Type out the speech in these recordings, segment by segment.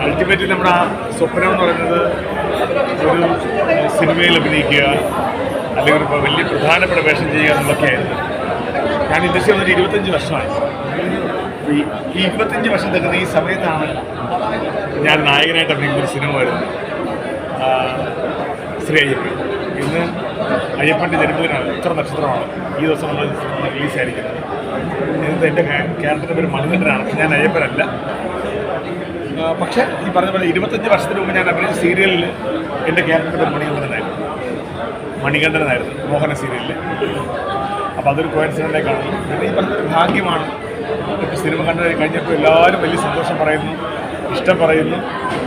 Ultimately നമ്മുടെ ആ സ്വപ്നം എന്ന് പറയുന്നത് ഒരു സിനിമയിൽ അഭിനയിക്കുക അല്ലെങ്കിൽ ഇപ്പോൾ വലിയ പ്രധാനപ്പെട്ട വേഷം ചെയ്യുക എന്നൊക്കെയായിരുന്നു. ഞാൻ ഇൻഡസ്ട്രി വന്നിട്ട് 25 വർഷമായി. ഈ 25 വർഷം തരുന്ന ഈ സമയത്താണ് ഞാൻ നായകനായിട്ട് അഭിനയിക്കുന്ന ഒരു സിനിമ വരുന്നത്, ശ്രീ അയ്യപ്പൻ. ഇന്ന് അയ്യപ്പൻ്റെ ജന്മദിനമാണ്, ഉത്തര നക്ഷത്രമാണ്. ഈ ദിവസം നമ്മൾ റിലീസായിരിക്കുന്നത്. ഇന്നത്തെ എൻ്റെ ക്യാരക്ടറിൻ്റെ പേര് മണികണ്ഠനാണ്. ഞാൻ അയ്യപ്പനല്ല. പക്ഷേ ഈ പറഞ്ഞ പോലെ 25 വർഷത്തിന് മുമ്പ് ഞാൻ അഭിനയിച്ച സീരിയലിൽ എൻ്റെ ക്യാരക്ടറിൻ്റെ പേര് മണികണ്ഠനായിരുന്നു, മോഹന സീരിയലിൽ. അപ്പോൾ അതൊരു കോയിൻസിഡൻ്റായി കാണുന്നു. പിന്നെ ഈ പറഞ്ഞൊരു ഭാഗ്യമാണ്. ഇപ്പോൾ സിനിമ കണ്ടു കഴിഞ്ഞപ്പോൾ എല്ലാവരും വലിയ സന്തോഷം പറയുന്നു, ഇഷ്ടം പറയുന്നു.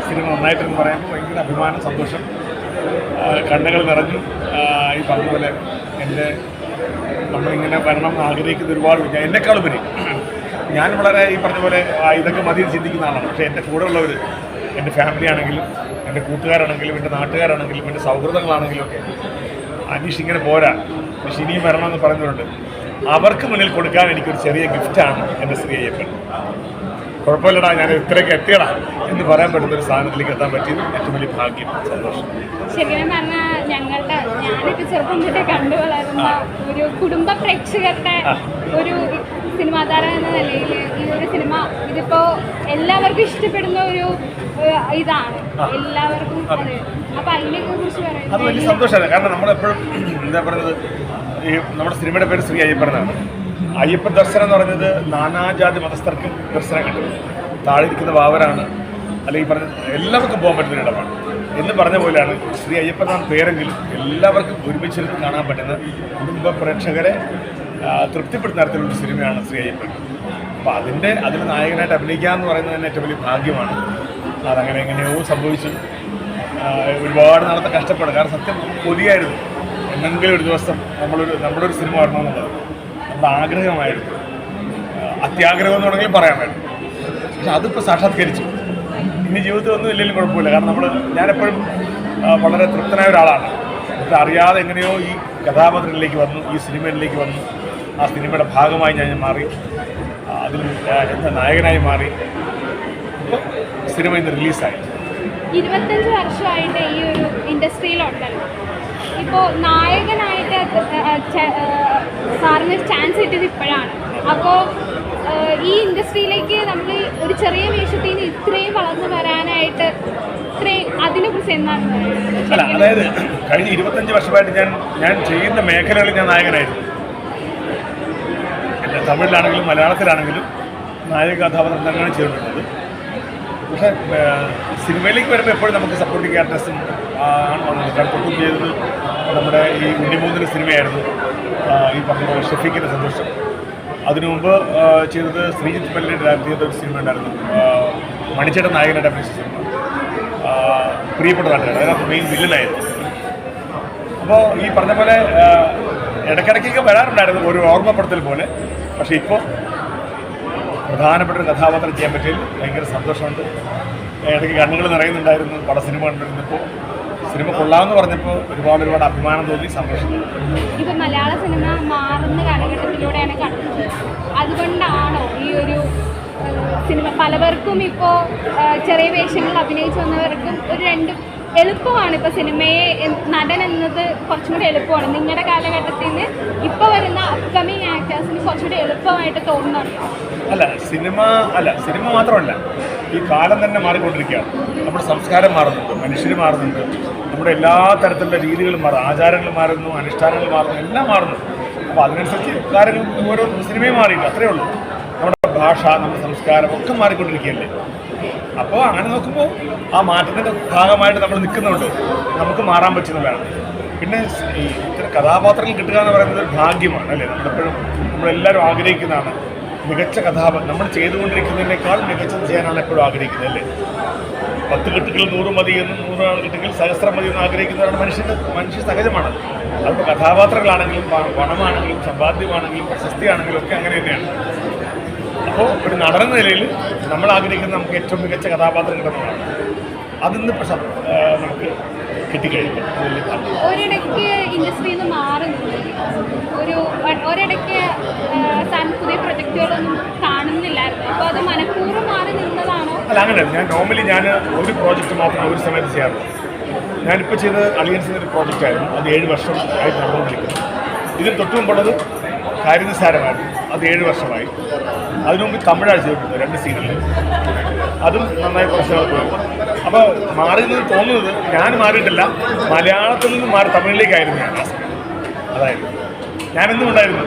സിനിമ നന്നായിട്ടെന്ന് പറയുമ്പോൾ ഭയങ്കര അഭിമാനം, സന്തോഷം, കണ്ണുകൾ നിറഞ്ഞു. ഈ പറഞ്ഞ പോലെ നമ്മളിങ്ങനെ വരണം എന്ന് ആഗ്രഹിക്കുന്ന ഒരുപാട് എന്നെക്കാളുപരി ഞാൻ വളരെ ഈ പറഞ്ഞ പോലെ ഇതൊക്കെ മതി ചിന്തിക്കുന്ന ആളാണ്. പക്ഷേ എൻ്റെ കൂടെ ഉള്ളവർ, എൻ്റെ ഫാമിലി ആണെങ്കിലും എൻ്റെ കൂട്ടുകാരാണെങ്കിലും എൻ്റെ നാട്ടുകാരാണെങ്കിലും എൻ്റെ സൗഹൃദങ്ങളാണെങ്കിലും ഒക്കെ അനീഷ് ഇങ്ങനെ പോരാ, പക്ഷെ ഇനിയും വരണമെന്ന് പറഞ്ഞുകൊണ്ട് അവർക്ക് മുന്നിൽ കൊടുക്കാൻ എനിക്കൊരു ചെറിയ ഗിഫ്റ്റാണ് എൻ്റെ ശ്രീ അയ്യപ്പൻ. കുഴപ്പമില്ലടാ, ഞാൻ ഇത്രയൊക്കെ എത്തിയടാ എന്ന് പറയാൻ പറ്റുന്ന ഒരു സാധനത്തിലേക്ക് എത്താൻ പറ്റിയത് ഏറ്റവും വലിയ ഭാഗ്യം, സന്തോഷം. ശരിക്കും പറഞ്ഞാൽ ഞാനിപ്പോൾ ചെറുപ്പം തൊട്ടേ കണ്ടു വളരുന്ന ഒരു കുടുംബ പ്രേക്ഷകരുടെ ഒരു സിനിമാ താരം എന്ന നിലയിൽ ഈ ഒരു സിനിമ ഇതിപ്പോൾ എല്ലാവർക്കും ഇഷ്ടപ്പെടുന്ന ഒരു ഇതാണ്, എല്ലാവർക്കും. അപ്പോൾ അതിനെയൊക്കെ കുറിച്ച് പറയുന്നത് അത് വലിയ സന്തോഷമാണ്. കാരണം നമ്മളെപ്പോഴും എന്താ പറയുന്നത്, ഈ നമ്മുടെ സിനിമയുടെ പേര് ശ്രീ അയ്യപ്പൻ എന്നാണ്. അയ്യപ്പൻ ദർശനം എന്ന് പറയുന്നത് നാനാജാതി മതസ്ഥർക്കും ദർശനം കിട്ടും. താഴെ ഇരിക്കുന്ന വാവരാണ് അല്ലെങ്കിൽ പറഞ്ഞ എല്ലാവർക്കും പോകാൻ പറ്റുന്ന ഇടമാണ് എന്ന് പറഞ്ഞ പോലെയാണ് ശ്രീ അയ്യപ്പൻ എന്നാണ് പേരെങ്കിലും എല്ലാവർക്കും ഒരുമിച്ചിരുന്ന് കാണാൻ പറ്റുന്ന കുടുംബ പ്രേക്ഷകരെ തൃപ്തിപ്പെടുന്ന തരത്തിലുള്ള സിനിമയാണ് ശ്രീ അയ്യപ്പൻ. അപ്പോൾ അതിൽ നായകനായിട്ട് അഭിനയിക്കുക എന്ന് പറയുന്നത് തന്നെ ഏറ്റവും വലിയ ഭാഗ്യമാണ്. അതങ്ങനെ എങ്ങനെയോ സംഭവിച്ചു. ഒരുപാട് നാളത്തെ കഷ്ടപ്പെടും. കാരണം സത്യം കൊതിയായിരുന്നു, എന്തെങ്കിലും ഒരു ദിവസം നമ്മുടെ ഒരു സിനിമ വരണമെന്നുള്ളത് നമ്മുടെ ആഗ്രഹമായിരുന്നു. അത്യാഗ്രഹം എന്ന് വേണമെങ്കിലും പറയാൻ വേണ്ടി. പക്ഷെ അതിപ്പോൾ സാക്ഷാത്കരിച്ചു. ഇനി ജീവിതത്തിൽ ഒന്നും ഇല്ലെങ്കിലും കുഴപ്പമില്ല. കാരണം ഞാനെപ്പോഴും വളരെ തൃപ്തനായ ഒരാളാണ്. പക്ഷെ അറിയാതെ എങ്ങനെയോ ഈ കഥാപാത്രത്തിലേക്ക് വന്നു, ഈ സിനിമയിലേക്ക് വന്നു. ആ സിനിമയുടെ ഭാഗമായി ഞാൻ മാറി, അതിൽ എന്താ നായകനായി മാറി. ഇപ്പോൾ സിനിമ ഇന്ന് റിലീസായി. 25 വർഷമായിട്ട് ഈ ഒരു ഇൻഡസ്ട്രിയിലുണ്ടല്ലോ. ഇപ്പോൾ നായകനായിട്ട് സാറിന് ചാൻസ് കിട്ടിയത് ഇപ്പോഴാണ്. അപ്പോൾ ഈ ഇൻഡസ്ട്രിയിലേക്ക് നമ്മൾ ഒരു ചെറിയ വേഷത്തിൽ നിന്ന് ഇത്രയും വളർന്നു വരാനായിട്ട് അതിനെക്കുറിച്ച് എന്താണ് പറയുന്നത്? അല്ല, അതായത് കഴിഞ്ഞ 25 വർഷമായിട്ട് ഞാൻ ചെയ്യുന്ന മേഖലകളിൽ ഞാൻ നായകനായിരുന്നു. തമിഴിലാണെങ്കിലും മലയാളത്തിലാണെങ്കിലും നായക കഥാപാത്രം തന്നെയാണ് ചെയ്തിട്ടുള്ളത്. പക്ഷേ സിനിമയിലേക്ക് വരുമ്പോൾ എപ്പോഴും നമുക്ക് സപ്പോർട്ടിംഗ് ക്യാരക്ടേഴ്സും ആണ് വന്നത്. കടപ്പൊട്ടും ചെയ്തത് നമ്മുടെ ഈ ഉണ്ണിമൂന്നിൻ്റെ സിനിമയായിരുന്നു, ഈ പറഞ്ഞ പോലെ ഷെഫീഖിൻ്റെ സന്തോഷം. അതിനു മുമ്പ് ചെയ്തത് ശ്രീജിത്ത് പല്ലിയുടെ ചെയ്ത ഒരു സിനിമ ഉണ്ടായിരുന്നു, മണിച്ചേട്ടൻ നായകനായിട്ട് അഭിനയിച്ച സിനിമ, പ്രിയപ്പെട്ട നാട്ടുകാർ. അതിനകത്ത് മെയിൻ വില്ലനായിരുന്നു. അപ്പോൾ ഈ പറഞ്ഞ പോലെ ഇടയ്ക്കിടയ്ക്കൊക്കെ വരാറുണ്ടായിരുന്നു ഒരു ഓർമ്മപ്പെടുത്തൽ പോലെ. പക്ഷേ ഇപ്പോൾ പ്രധാനപ്പെട്ട ഒരു കഥാപാത്രം ചെയ്യാൻ പറ്റിയതിൽ ഭയങ്കര സന്തോഷമുണ്ട്. ഇടയ്ക്ക് കണ്ണുകൾ നിറയുന്നുണ്ടായിരുന്നു പല സിനിമ കണ്ടിരുന്നപ്പോൾ. സിനിമ കൊള്ളാമെന്ന് പറഞ്ഞപ്പോൾ ഒരുപാട് അഭിമാനം തോന്നി, സന്തോഷം. ഇപ്പം മലയാള സിനിമ മാറുന്ന കാലഘട്ടത്തിലൂടെയാണ് കണ്ടത്. അതുകൊണ്ടാണോ ഈ ഒരു സിനിമ പലവർക്കും ഇപ്പോൾ ചെറിയ വേഷങ്ങളിൽ അഭിനയിച്ചു വന്നവർക്കും എളുപ്പമാണ് ഇപ്പോൾ സിനിമയെ നടൻ എന്നത് കുറച്ചും കൂടി എളുപ്പമാണ്? നിങ്ങളുടെ കാലഘട്ടത്തിൽ നിന്ന് ഇപ്പോൾ വരുന്ന അപ്കമിങ് ആക്ടേഴ്സിന് കുറച്ചുകൂടി എളുപ്പമായിട്ട് തോന്നുന്നുണ്ടോ? സിനിമ മാത്രമല്ല, ഈ കാലം തന്നെ മാറിക്കൊണ്ടിരിക്കുകയാണ്. നമ്മുടെ സംസ്കാരം മാറുന്നുണ്ട്, മനുഷ്യർ മാറുന്നുണ്ട്, നമ്മുടെ എല്ലാ തരത്തിലുള്ള രീതികളും മാറും, ആചാരങ്ങൾ മാറുന്നു, അനുഷ്ഠാനങ്ങൾ മാറുന്നു, എല്ലാം മാറുന്നു. അപ്പോൾ അതിനനുസരിച്ച് കാര്യങ്ങൾ ഓരോ സിനിമയും മാറിയില്ല, അത്രയേ ഉള്ളൂ. നമ്മുടെ ഭാഷ, നമ്മുടെ സംസ്കാരം ഒക്കെ മാറിക്കൊണ്ടിരിക്കുകയല്ലേ. അപ്പോൾ അങ്ങനെ നോക്കുമ്പോൾ ആ മാറ്റത്തിൻ്റെ ഭാഗമായിട്ട് നമ്മൾ നിൽക്കുന്നുണ്ട്, നമുക്ക് മാറാൻ പറ്റുന്നതാണ്. പിന്നെ ഈ ഇത്തരം കഥാപാത്രങ്ങൾ കിട്ടുക എന്ന് പറയുന്നത് ഒരു ഭാഗ്യമാണ് അല്ലേ. നമ്മളെല്ലാവരും ആഗ്രഹിക്കുന്നതാണ് മികച്ച കഥാപാത്രം. നമ്മൾ ചെയ്തുകൊണ്ടിരിക്കുന്നതിനേക്കാൾ മികച്ചത് ചെയ്യാനാണ് എപ്പോഴും ആഗ്രഹിക്കുന്നത് അല്ലേ. 10 കിട്ടുകൾ 100 മതിയെന്നും 100 കിട്ടുകൾ സഹസ്രം മതിയെന്നും ആഗ്രഹിക്കുന്നതാണ് മനുഷ്യ സഹജമാണ്. അതിപ്പോൾ കഥാപാത്രങ്ങളാണെങ്കിലും പണമാണെങ്കിലും സമ്പാദ്യമാണെങ്കിലും പ്രശസ്തിയാണെങ്കിലും ഒക്കെ അങ്ങനെ തന്നെയാണ്. അപ്പോൾ ഒരു നടനെന്ന നിലയിൽ നമ്മൾ ആഗ്രഹിക്കുന്നത് നമുക്ക് ഏറ്റവും മികച്ച കഥാപാത്രം കിട്ടുന്നതാണ്. അതിന്നിപ്പോൾ നമുക്ക് കിട്ടിക്കഴിയുമ്പോൾ വലിയ ഭാഗ്യം. ഒരിടയ്ക്ക് ഇൻഡസ്ട്രിയിൽ നിന്ന് മാറി ഒരിടയ്ക്ക് സാൻ പുതിയ പ്രൊജക്റ്റുകളൊന്നും കാണുന്നില്ലായിരുന്നു. അപ്പോൾ അത് മനഃപൂർവ്വം മാറി നിന്നതാണോ? അല്ല, അങ്ങനെ ഞാൻ ഒരു പ്രോജക്റ്റ് മാത്രം ഒരു സമയത്ത് ചെയ്യാറുള്ളൂ. ഞാനിപ്പോൾ ചെയ്തത് അലിയൻസിൻ്റെ ഒരു പ്രോജക്റ്റായിരുന്നു. അത് 7 വർഷം ആയി നടന്നുകൊണ്ടിരിക്കുന്നു. ഇതിന് തൊട്ട് മുമ്പുള്ളത് കാര്യനിസാരമായിരുന്നു. അത് 7 വർഷമായി. അതിനു മുമ്പ് തമിഴാണ് ചെയ്തിട്ടുണ്ട് 2 സീനിൽ. അതും നന്നായി കുറച്ച് നാൾ പോയി. അപ്പോൾ മാറിയെന്ന് തോന്നുന്നത് ഞാൻ മാറിയിട്ടില്ല, മലയാളത്തിൽ നിന്ന് മാറി തമിഴിലേക്കായിരുന്നു ഞാൻ ആ സമയം. അതായത് ഞാനെന്നും ഉണ്ടായിരുന്നു.